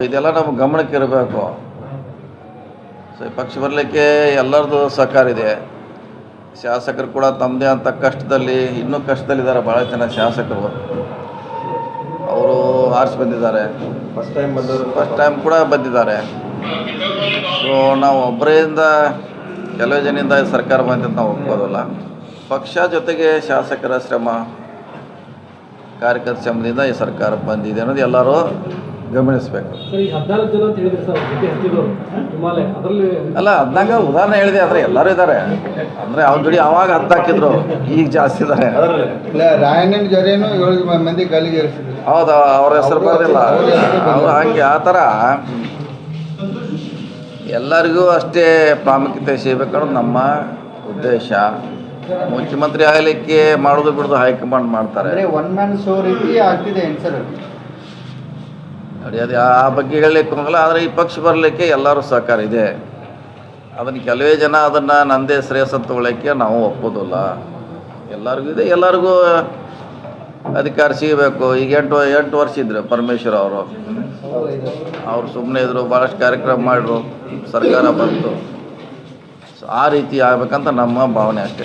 ಇದೆಲ್ಲ ನಮ್ಮ ಗಮನಕ್ಕೆ ಇರಬೇಕು. ಸೊ ಈ ಪಕ್ಷ ಬರಲಿಕ್ಕೆ ಎಲ್ಲರದು ಸಹಕಾರ ಇದೆ. ಶಾಸಕರು ಕೂಡ ತಮ್ಮದೇ ಅಂತ ಕಷ್ಟದಲ್ಲಿ ಇನ್ನೂ ಕಷ್ಟದಲ್ಲಿದ್ದಾರೆ. ಭಾಳ ಜನ ಶಾಸಕರು ಅವರು ಆರಿಸಿ ಬಂದಿದ್ದಾರೆ. ಫಸ್ಟ್ ಟೈಮ್ ಕೂಡ ಬಂದಿದ್ದಾರೆ. ಸೊ ನಾವು ಒಬ್ಬರಿಂದ ಕೆಲವು ಜನಿಂದ ಸರ್ಕಾರ ಬಂದಿದ್ದು ನಾವು ಒಪ್ಕೋದಲ್ಲ. ಪಕ್ಷ ಜೊತೆಗೆ ಶಾಸಕರ ಶ್ರಮ, ಕಾರ್ಯಕರ್ತರ ಶ್ರಮದಿಂದ ಈ ಸರ್ಕಾರ ಬಂದಿದೆ ಅನ್ನೋದು ಎಲ್ಲರೂ ಗಮನಿಸಬೇಕು. ಅಲ್ಲ 14 ಉದಾಹರಣೆ ಹೇಳಿದೆ, ಆದರೆ ಎಲ್ಲರೂ ಇದ್ದಾರೆ. ಅಂದರೆ ಅವ್ರ ಜೋಡಿ ಅವಾಗ 10 ಹಾಕಿದ್ರು, ಈಗ ಜಾಸ್ತಿ ಇದ್ದಾರೆ. ರಾಯಣ್ಣನ ಜೊತೆನೂ 7 ಮಂದಿ ಗಲ್ಲಿಗೆ ಹೌದಾ, ಅವ್ರ ಹೆಸರು ಬರೋದಿಲ್ಲ. ಅವ್ರು ಹಂಗೆ ಆ ಥರ ಎಲ್ಲರಿಗೂ ಅಷ್ಟೇ ಪ್ರಾಮುಖ್ಯತೆ ಸಿಗಬೇಕನ್ನೋದು ನಮ್ಮ ಉದ್ದೇಶ. ಮುಖ್ಯಮಂತ್ರಿ ಆಗಲಿಕ್ಕೆ ಮಾಡೋದು ಬಿಡೋದು ಹೈಕಮಾಂಡ್ ಮಾಡ್ತಾರೆ. ಒನ್ ಮ್ಯಾನ್ ಶೋ ರೀತಿ ಆಗ್ತಿದೆ ಸರ್. ನೋಡಿ, ಅದು ಆ ಬಗ್ಗೆ ಹೇಳಲಿಕ್ಕೆ ಹೋಗಲ್ಲ. ಆದರೆ ಈ ಪಕ್ಷ ಬರಲಿಕ್ಕೆ ಎಲ್ಲರೂ ಸಹಕಾರ ಇದೆ. ಅದನ್ನು ಕೆಲವೇ ಜನ ಅದನ್ನು ನಂದೇ ಶ್ರೇಯಸ್ಸನ್ನು ತೊಗೊಳ್ಳೋಕ್ಕೆ ನಾವು ಒಪ್ಪೋದಿಲ್ಲ. ಎಲ್ಲರಿಗೂ ಇದೆ, ಎಲ್ಲರಿಗೂ ಅಧಿಕಾರ ಸಿಗಬೇಕು. ಈಗ 8 ವರ್ಷ ಇದ್ರು ಪರಮೇಶ್ವರ್ ಅವರು ಸುಮ್ಮನೆ ಇದ್ದರು, ಭಾಳಷ್ಟು ಕಾರ್ಯಕ್ರಮ ಮಾಡಿದ್ರು, ಸರ್ಕಾರ ಬಂತು. ಸೊ ಆ ರೀತಿ ಆಗಬೇಕಂತ ನಮ್ಮ ಭಾವನೆ ಅಷ್ಟೇ.